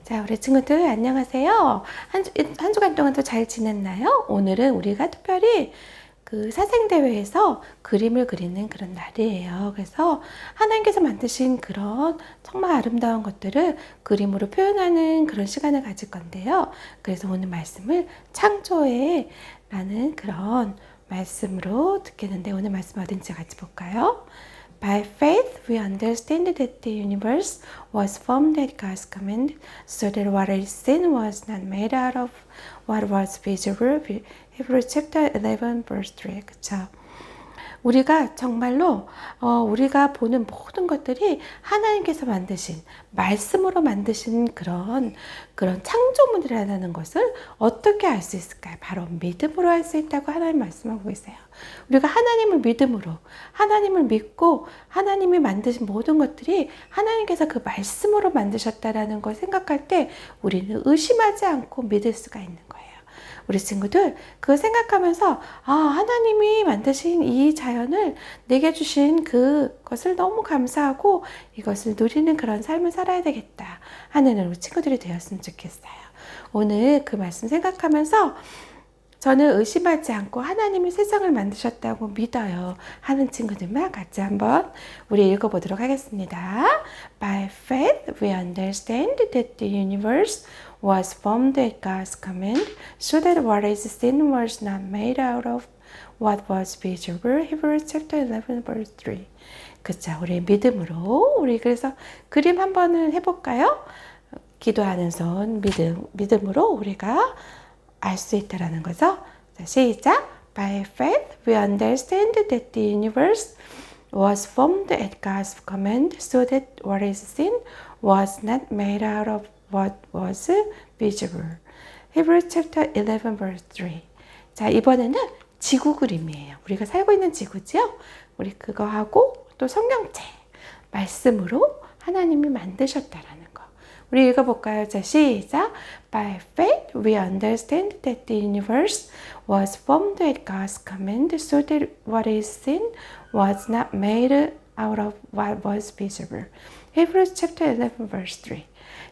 자, 우리 친구들 안녕하세요. 한 주간 동안 또 잘 지냈나요? 오늘은 우리가 특별히 그 사생대회에서 그림을 그리는 그런 날이에요. 그래서 하나님께서 만드신 그런 정말 아름다운 것들을 그림으로 표현하는 그런 시간을 가질 건데요. 그래서 오늘 말씀을 창조의 라는 그런 말씀으로 듣겠는데, 오늘 말씀 어딘지 같이 볼까요? By faith, we understand that the universe was formed at God's command, so that what is seen was not made out of what was visible. Hebrews chapter 11, verse 3. 그쵸? 우리가 정말로 우리가 보는 모든 것들이 하나님께서 만드신 말씀으로 만드신 그런 창조물이라는 것을 어떻게 알 수 있을까요? 바로 믿음으로 알 수 있다고 하나님 말씀하고 계세요. 우리가 하나님을 믿음으로, 하나님을 믿고 하나님이 만드신 모든 것들이 하나님께서 그 말씀으로 만드셨다라는 걸 생각할 때 우리는 의심하지 않고 믿을 수가 있는 거예요. 우리 친구들 그거 생각하면서 하나님이 만드신 이 자연을 내게 주신 그것을 너무 감사하고 이것을 누리는 그런 삶을 살아야 되겠다 하는 우리 친구들이 되었으면 좋겠어요. 오늘 그 말씀 생각하면서 저는 의심하지 않고 하나님이 세상을 만드셨다고 믿어요 하는 친구들만 같이 한번 우리 읽어보도록 하겠습니다. By faith we understand that the universe was formed at God's command, so that what is seen was not made out of what was visible. Hebrews chapter 11 verse 3. 그쵸, 우리 믿음으로 우리 그래서 그림 한번 해볼까요? 기도하는 손 믿음으로 우리가 알 수 있다라는 거죠. 자, 시작. By faith we understand that the universe was formed at God's command, so that what is seen was not made out of what was visible. Hebrews chapter 11 verse 3. 자, 이번에는 지구 그림이에요. 우리가 살고 있는 지구죠? 우리 그거 하고 또 성경책 말씀으로 하나님이 만드셨다라는 거. 우리 읽어볼까요? 자, 시작. By faith we understand that the universe was formed at God's command, so that what is seen was not made out of what was visible. Hebrews chapter 11 verse 3.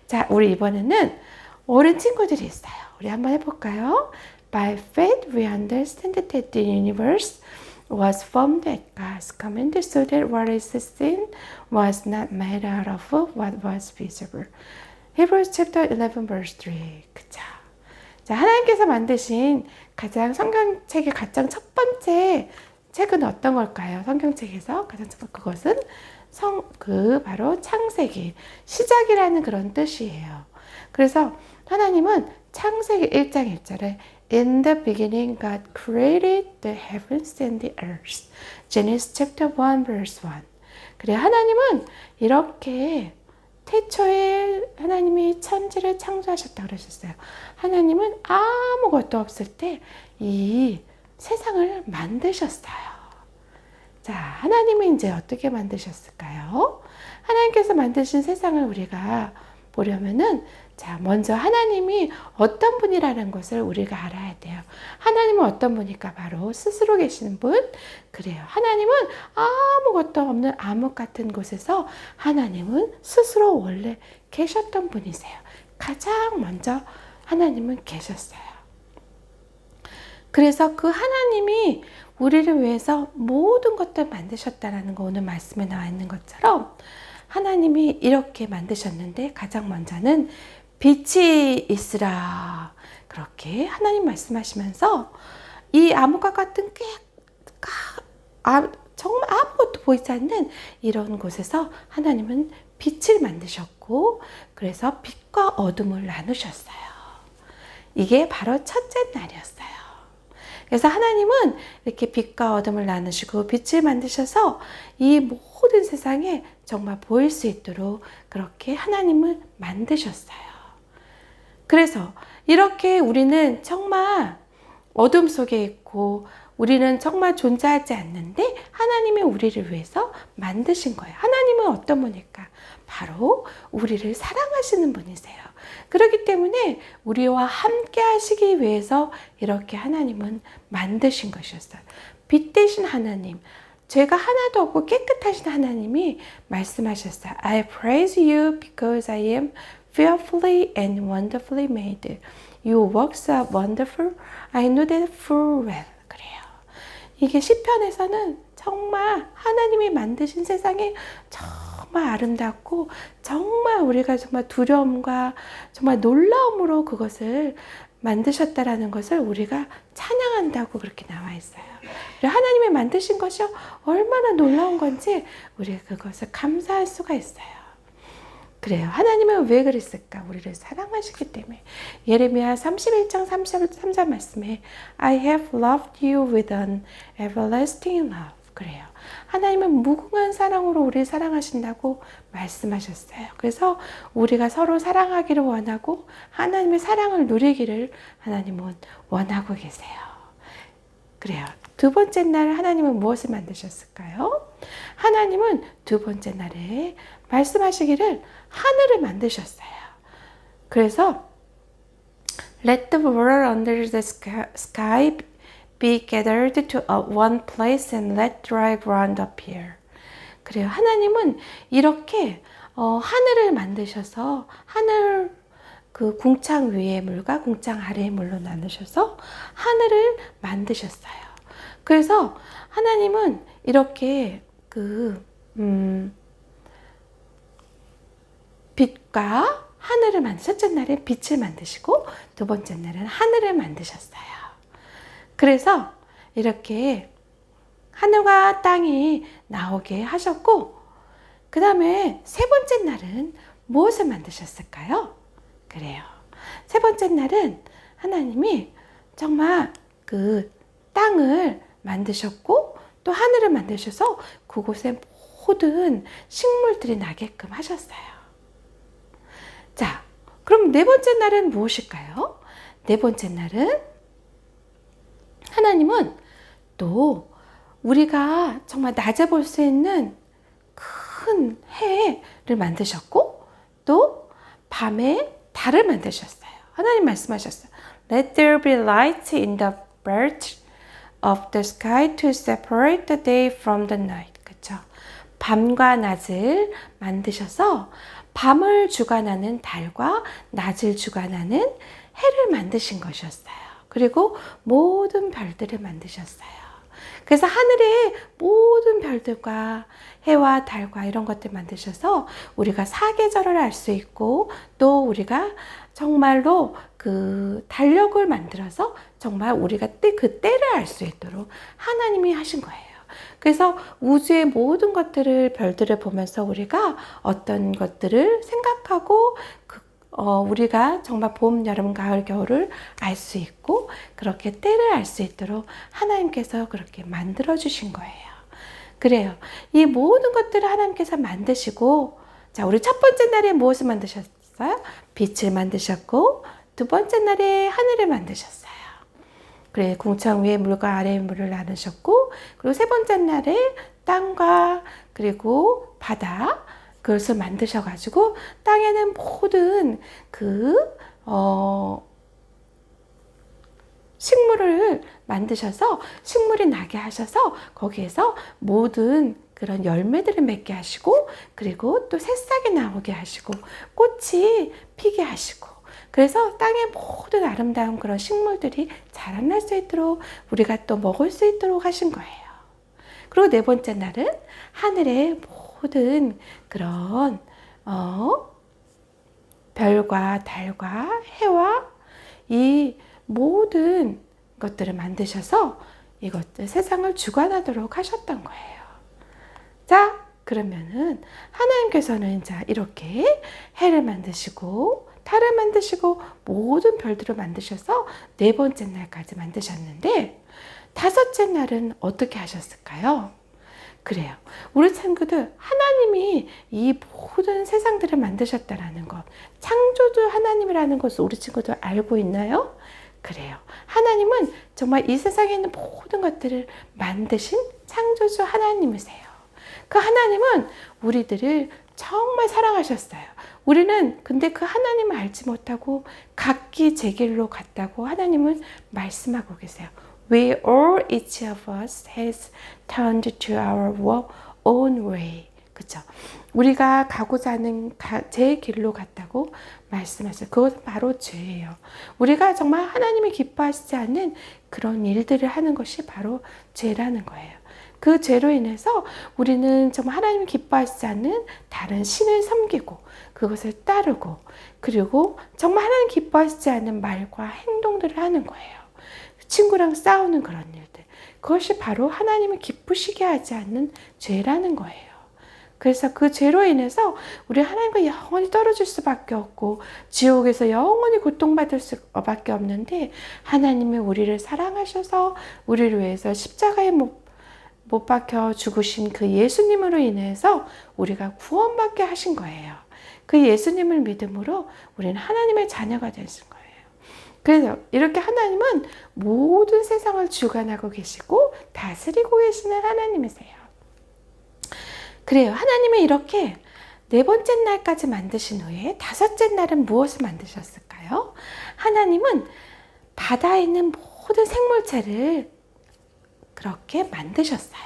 자, 우리 이번에는 어린 친구들이 있어요. 우리 한번 해볼까요? By faith we understand that the universe was formed at God's command, so that what is seen was not made out of what was visible. Hebrews chapter 11 verse 3. 그쵸? 자, 하나님께서 만드신 성경책의 가장 첫 번째 책은 어떤 걸까요? 성경책에서 가장 첫 번째 그것은 바로 창세기, 시작이라는 그런 뜻이에요. 그래서 하나님은 창세기 1장 1절에 In the beginning God created the heavens and the earth. Genesis chapter 1 verse 1. 그래, 하나님은 이렇게 태초에 하나님이 천지를 창조하셨다고 그러셨어요. 하나님은 아무것도 없을 때 이 세상을 만드셨어요. 자, 하나님은 이제 어떻게 만드셨을까요? 하나님께서 만드신 세상을 우리가 보려면은 자, 먼저 하나님이 어떤 분이라는 것을 우리가 알아야 돼요. 하나님은 어떤 분일까? 바로 스스로 계시는 분. 그래요. 하나님은 아무것도 없는 암흑 같은 곳에서 하나님은 스스로 원래 계셨던 분이세요. 가장 먼저 하나님은 계셨어요. 그래서 그 하나님이 우리를 위해서 모든 것들을 만드셨다라는 거 오늘 말씀에 나와 있는 것처럼 하나님이 이렇게 만드셨는데 가장 먼저는 빛이 있으라. 그렇게 하나님 말씀하시면서 이 암흑과 같은 정말 아무것도 보이지 않는 이런 곳에서 하나님은 빛을 만드셨고 그래서 빛과 어둠을 나누셨어요. 이게 바로 첫째 날이었어요. 그래서 하나님은 이렇게 빛과 어둠을 나누시고 빛을 만드셔서 이 모든 세상에 정말 보일 수 있도록 그렇게 하나님을 만드셨어요. 그래서 이렇게 우리는 정말 어둠 속에 있고 우리는 정말 존재하지 않는데 하나님이 우리를 위해서 만드신 거예요. 하나님은 어떤 분일까? 바로 우리를 사랑하시는 분이세요. 그렇기 때문에 우리와 함께 하시기 위해서 이렇게 하나님은 만드신 것이었어요. 빛 대신 하나님, 죄가 하나도 없고 깨끗하신 하나님이 말씀하셨어요. I praise you because I am fearfully and wonderfully made. Your works are wonderful. I know that full well. 그래요. 이게 시편에서는 정말 하나님이 만드신 세상이 정말 아름답고 정말 우리가 정말 두려움과 정말 놀라움으로 그것을 만드셨다라는 것을 우리가 찬양한다고 그렇게 나와 있어요. 하나님이 만드신 것이 얼마나 놀라운 건지 우리가 그것을 감사할 수가 있어요. 그래요. 하나님은 왜 그랬을까? 우리를 사랑하시기 때문에. 예레미야 31장 3절 말씀에 I have loved you with an everlasting love. 그래요. 하나님은 무궁한 사랑으로 우리를 사랑하신다고 말씀하셨어요. 그래서 우리가 서로 사랑하기를 원하고 하나님의 사랑을 누리기를 하나님은 원하고 계세요. 그래요. 두 번째 날 하나님은 무엇을 만드셨을까요? 하나님은 두 번째 날에 말씀하시기를 하늘을 만드셨어요. 그래서 Let the water under the sky be gathered to one place and let dry ground appear. 그래요. 하나님은 이렇게 하늘을 만드셔서 하늘 그 궁창 위의 물과 궁창 아래의 물로 나누셔서 하늘을 만드셨어요. 그래서 하나님은 이렇게 빛과 하늘을 첫째 날에 빛을 만드시고 두 번째 날은 하늘을 만드셨어요. 그래서 이렇게 하늘과 땅이 나오게 하셨고 그 다음에 세 번째 날은 무엇을 만드셨을까요? 그래요. 세 번째 날은 하나님이 정말 그 땅을 만드셨고 또 하늘을 만드셔서 그곳에 모든 식물들이 나게끔 하셨어요. 자, 그럼 네 번째 날은 무엇일까요? 네 번째 날은 하나님은 또 우리가 정말 낮에 볼 수 있는 큰 해를 만드셨고 또 밤에 달을 만드셨어요. 하나님 말씀하셨어요. Let there be light in the birth of the sky to separate the day from the night. 그렇죠? 밤과 낮을 만드셔서 밤을 주관하는 달과 낮을 주관하는 해를 만드신 것이었어요. 그리고 모든 별들을 만드셨어요. 그래서 하늘의 모든 별들과 해와 달과 이런 것들 만드셔서 우리가 사계절을 알 수 있고 또 우리가 정말로 그 달력을 만들어서 정말 우리가 그 때를 알 수 있도록 하나님이 하신 거예요. 그래서 우주의 모든 것들을 별들을 보면서 우리가 어떤 것들을 생각하고 우리가 정말 봄, 여름, 가을, 겨울을 알 수 있고 그렇게 때를 알 수 있도록 하나님께서 그렇게 만들어 주신 거예요. 그래요. 이 모든 것들을 하나님께서 만드시고 자, 우리 첫 번째 날에 무엇을 만드셨어요? 빛을 만드셨고 두 번째 날에 하늘을 만드셨어요. 그래, 궁창 위에 물과 아래의 물을 나누셨고 그리고 세 번째 날에 땅과 그리고 바다 그것을 만드셔가지고 땅에는 모든 식물을 만드셔서 식물이 나게 하셔서 거기에서 모든 그런 열매들을 맺게 하시고 그리고 또 새싹이 나오게 하시고 꽃이 피게 하시고 그래서 땅의 모든 아름다운 그런 식물들이 자라날 수 있도록 우리가 또 먹을 수 있도록 하신 거예요. 그리고 네 번째 날은 하늘의 모든 그런 별과 달과 해와 이 모든 것들을 만드셔서 이것들 세상을 주관하도록 하셨던 거예요. 자, 그러면은 하나님께서는 자 이렇게 해를 만드시고 달을 만드시고 모든 별들을 만드셔서 네 번째 날까지 만드셨는데 다섯째 날은 어떻게 하셨을까요? 그래요. 우리 친구들 하나님이 이 모든 세상들을 만드셨다라는 것 창조주 하나님이라는 것을 우리 친구들 알고 있나요? 그래요. 하나님은 정말 이 세상에 있는 모든 것들을 만드신 창조주 하나님이세요. 그 하나님은 우리들을 정말 사랑하셨어요. 우리는 근데 그 하나님을 알지 못하고 각기 제 길로 갔다고 하나님은 말씀하고 계세요. We all, each of us has turned to our own way. 그쵸? 우리가 가고자 하는 제 길로 갔다고 말씀하셨어요. 그것은 바로 죄예요. 우리가 정말 하나님이 기뻐하시지 않는 그런 일들을 하는 것이 바로 죄라는 거예요. 그 죄로 인해서 우리는 정말 하나님이 기뻐하시지 않는 다른 신을 섬기고 그것을 따르고 그리고 정말 하나님 기뻐하시지 않는 말과 행동들을 하는 거예요. 친구랑 싸우는 그런 일들. 그것이 바로 하나님을 기쁘시게 하지 않는 죄라는 거예요. 그래서 그 죄로 인해서 우리 하나님과 영원히 떨어질 수밖에 없고 지옥에서 영원히 고통받을 수밖에 없는데 하나님이 우리를 사랑하셔서 우리를 위해서 십자가에 못 박혀 죽으신 그 예수님으로 인해서 우리가 구원받게 하신 거예요. 그 예수님을 믿음으로 우리는 하나님의 자녀가 되신 거예요. 그래서 이렇게 하나님은 모든 세상을 주관하고 계시고 다스리고 계시는 하나님이세요. 그래요. 하나님이 이렇게 네 번째 날까지 만드신 후에 다섯째 날은 무엇을 만드셨을까요? 하나님은 바다에 있는 모든 생물체를 그렇게 만드셨어요.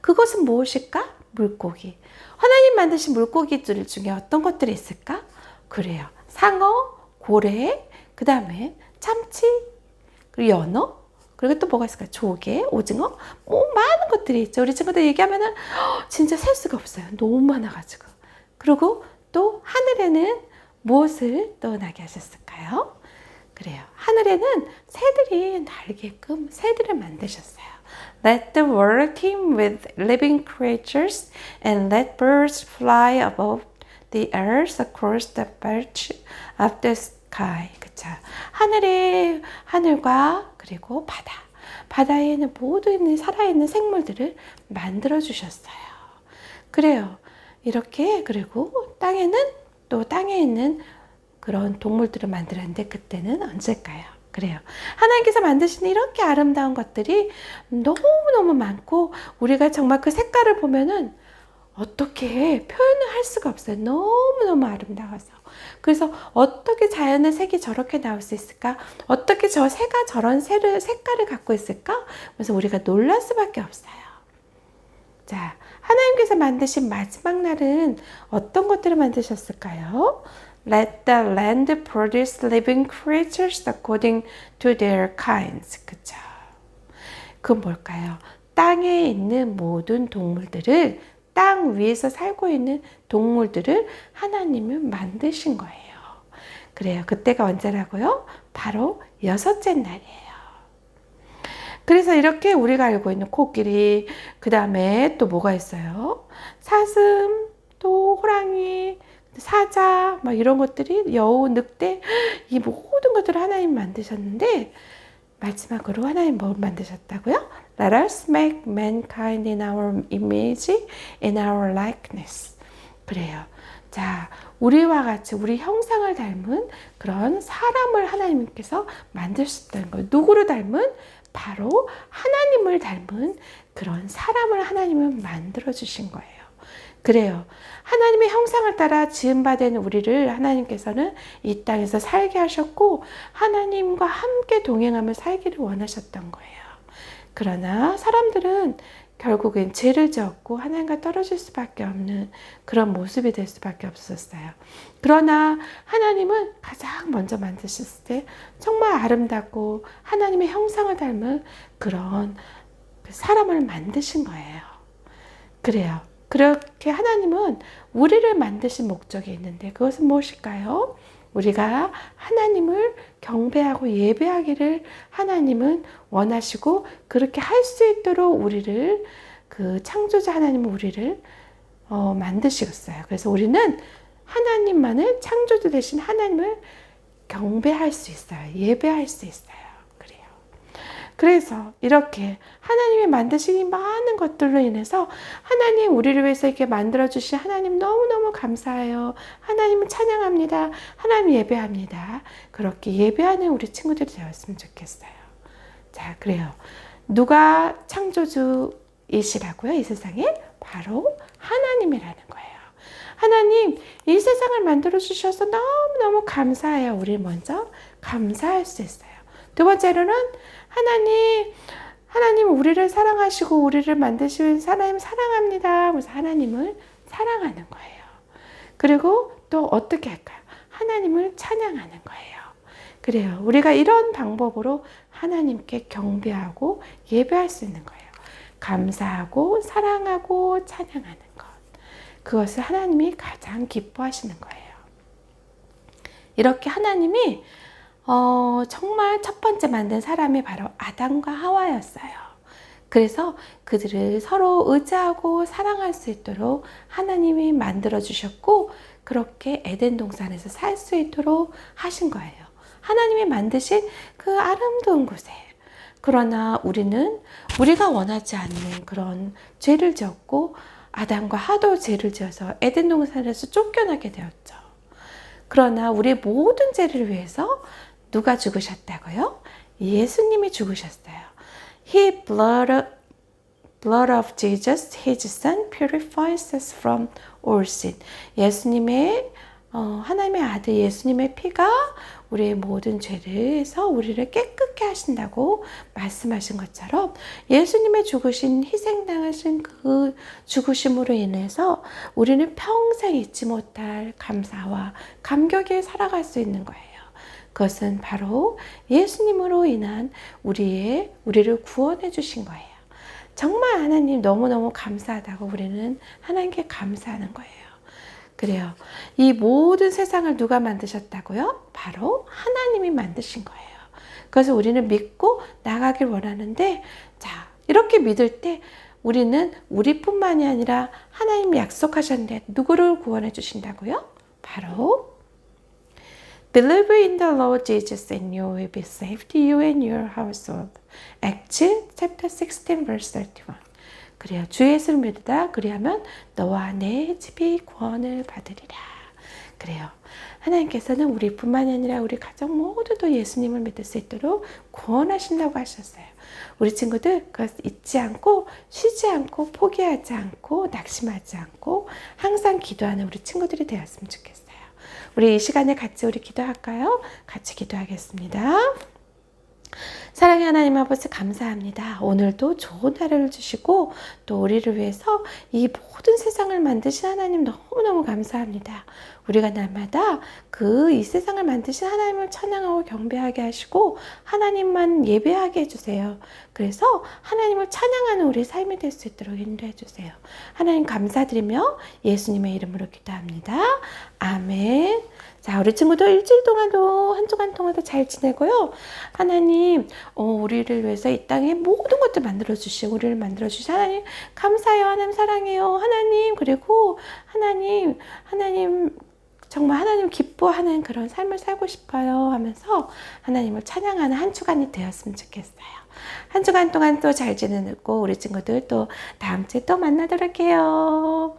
그것은 무엇일까? 물고기. 하나님 만드신 물고기들 중에 어떤 것들이 있을까? 그래요. 상어, 고래, 그 다음에 참치, 그리고 연어, 그리고 또 뭐가 있을까요? 조개, 오징어, 뭐 많은 것들이 있죠. 우리 친구들 얘기하면은 진짜 셀 수가 없어요. 너무 많아가지고. 그리고 또 하늘에는 무엇을 또 나게 하셨을까요? 그래요. 하늘에는 새들이 날게끔 새들을 만드셨어요. Let the world teem with living creatures and let birds fly above the earth across the patch of the sky. 그쵸? 하늘과 그리고 바다에 있는 모든 살아있는 생물들을 만들어 주셨어요. 그래요. 이렇게 그리고 땅에 있는 그런 동물들을 만들었는데 그때는 언제일까요? 그래요. 하나님께서 만드신 이렇게 아름다운 것들이 너무너무 많고 우리가 정말 그 색깔을 보면은 어떻게 표현을 할 수가 없어요. 너무너무 아름다워서. 그래서 어떻게 자연의 색이 저렇게 나올 수 있을까? 어떻게 저 새가 저런 색깔을 갖고 있을까? 그래서 우리가 놀랄 수밖에 없어요. 자, 하나님께서 만드신 마지막 날은 어떤 것들을 만드셨을까요? Let the land produce living creatures according to their kinds. 그쵸? 그건 뭘까요? 땅에 있는 모든 동물들을 땅 위에서 살고 있는 동물들을 하나님은 만드신 거예요. 그래요. 그때가 언제라고요? 바로 여섯째 날이에요. 그래서 이렇게 우리가 알고 있는 코끼리, 그 다음에 또 뭐가 있어요? 사슴, 또 호랑이, 사자, 막 이런 것들이 여우, 늑대, 이 모든 것들을 하나님 만드셨는데 마지막으로 하나님 뭘 만드셨다고요? Let us make mankind in our image, in our likeness. 그래요. 자, 우리와 같이 우리 형상을 닮은 그런 사람을 하나님께서 만드셨다는 거예요. 누구를 닮은? 바로 하나님을 닮은 그런 사람을 하나님은 만들어 주신 거예요. 그래요. 하나님의 형상을 따라 지음받은 우리를 하나님께서는 이 땅에서 살게 하셨고 하나님과 함께 동행하며 살기를 원하셨던 거예요. 그러나 사람들은 결국엔 죄를 지었고 하나님과 떨어질 수밖에 없는 그런 모습이 될 수밖에 없었어요. 그러나 하나님은 가장 먼저 만드셨을 때 정말 아름답고 하나님의 형상을 닮은 그런 사람을 만드신 거예요. 그래요. 그렇게 하나님은 우리를 만드신 목적이 있는데 그것은 무엇일까요? 우리가 하나님을 경배하고 예배하기를 하나님은 원하시고 그렇게 할 수 있도록 우리를 그 창조자 하나님은 우리를 만드셨어요. 그래서 우리는 하나님만을 창조주 되신 하나님을 경배할 수 있어요. 예배할 수 있어요. 그래서 이렇게 하나님이 만드신 이 많은 것들로 인해서 하나님 우리를 위해서 이렇게 만들어주신 하나님 너무너무 감사해요. 하나님을 찬양합니다. 하나님 예배합니다. 그렇게 예배하는 우리 친구들이 되었으면 좋겠어요. 자, 그래요. 누가 창조주이시라고요? 이 세상에? 바로 하나님이라는 거예요. 하나님 이 세상을 만들어주셔서 너무너무 감사해요. 우리 먼저 감사할 수 있어요. 두 번째로는 하나님 우리를 사랑하시고 우리를 만드신 하나님 사랑합니다. 그래서 하나님을 사랑하는 거예요. 그리고 또 어떻게 할까요? 하나님을 찬양하는 거예요. 그래요. 우리가 이런 방법으로 하나님께 경배하고 예배할 수 있는 거예요. 감사하고 사랑하고 찬양하는 것. 그것을 하나님이 가장 기뻐하시는 거예요. 이렇게 하나님이 정말 첫 번째 만든 사람이 바로 아담과 하와였어요. 그래서 그들을 서로 의지하고 사랑할 수 있도록 하나님이 만들어 주셨고, 그렇게 에덴 동산에서 살 수 있도록 하신 거예요. 하나님이 만드신 그 아름다운 곳에. 그러나 우리는 우리가 원하지 않는 그런 죄를 지었고, 아담과 하도 죄를 지어서 에덴 동산에서 쫓겨나게 되었죠. 그러나 우리의 모든 죄를 위해서 누가 죽으셨다고요? 예수님이 죽으셨어요. He blood of Jesus, His Son, purifies us from all sin. 예수님의 하나님의 아들 예수님의 피가 우리의 모든 죄를해서 우리를 깨끗게 하신다고 말씀하신 것처럼, 예수님의 죽으신 희생당하신 그 죽으심으로 인해서 우리는 평생 잊지 못할 감사와 감격에 살아갈 수 있는 거예요. 그것은 바로 예수님으로 인한 우리를 구원해 주신 거예요. 정말 하나님 너무너무 감사하다고 우리는 하나님께 감사하는 거예요. 그래요. 이 모든 세상을 누가 만드셨다고요? 바로 하나님이 만드신 거예요. 그래서 우리는 믿고 나가길 원하는데, 자, 이렇게 믿을 때 우리는 우리뿐만이 아니라 하나님이 약속하셨는데 누구를 구원해 주신다고요? 바로 Believe in the Lord Jesus and you will be saved, you and your household. Acts chapter 16 verse 31. 그래요. 주 예수를 믿으라. 그리하면 너와 내 집이 구원을 받으리라. 그래요. 하나님께서는 우리뿐만이 아니라 우리 가정 모두도 예수님을 믿을 수 있도록 구원하신다고 하셨어요. 우리 친구들 그것 잊지 않고, 쉬지 않고, 포기하지 않고, 낙심하지 않고 항상 기도하는 우리 친구들이 되었으면 좋겠어요. 우리 이 시간에 같이 우리 기도할까요? 같이 기도하겠습니다. 사랑의 하나님 아버지, 감사합니다. 오늘도 좋은 하루를 주시고 또 우리를 위해서 이 모든 세상을 만드신 하나님 너무너무 감사합니다. 우리가 날마다 이 세상을 만드신 하나님을 찬양하고 경배하게 하시고 하나님만 예배하게 해주세요. 그래서 하나님을 찬양하는 우리 삶이 될 수 있도록 인도해 주세요. 하나님 감사드리며 예수님의 이름으로 기도합니다. 아멘. 자, 우리 친구들 일주일 동안도 한 주간 동안도 잘 지내고요. 하나님 우리를 위해서 이 땅에 모든 것들 만들어주시고 우리를 만들어주신 하나님 감사해요. 하나님 사랑해요. 하나님, 그리고 하나님 정말 하나님 기뻐하는 그런 삶을 살고 싶어요 하면서 하나님을 찬양하는 한 주간이 되었으면 좋겠어요. 한 주간 동안 또 잘 지내고 우리 친구들 또 다음 주에 또 만나도록 해요.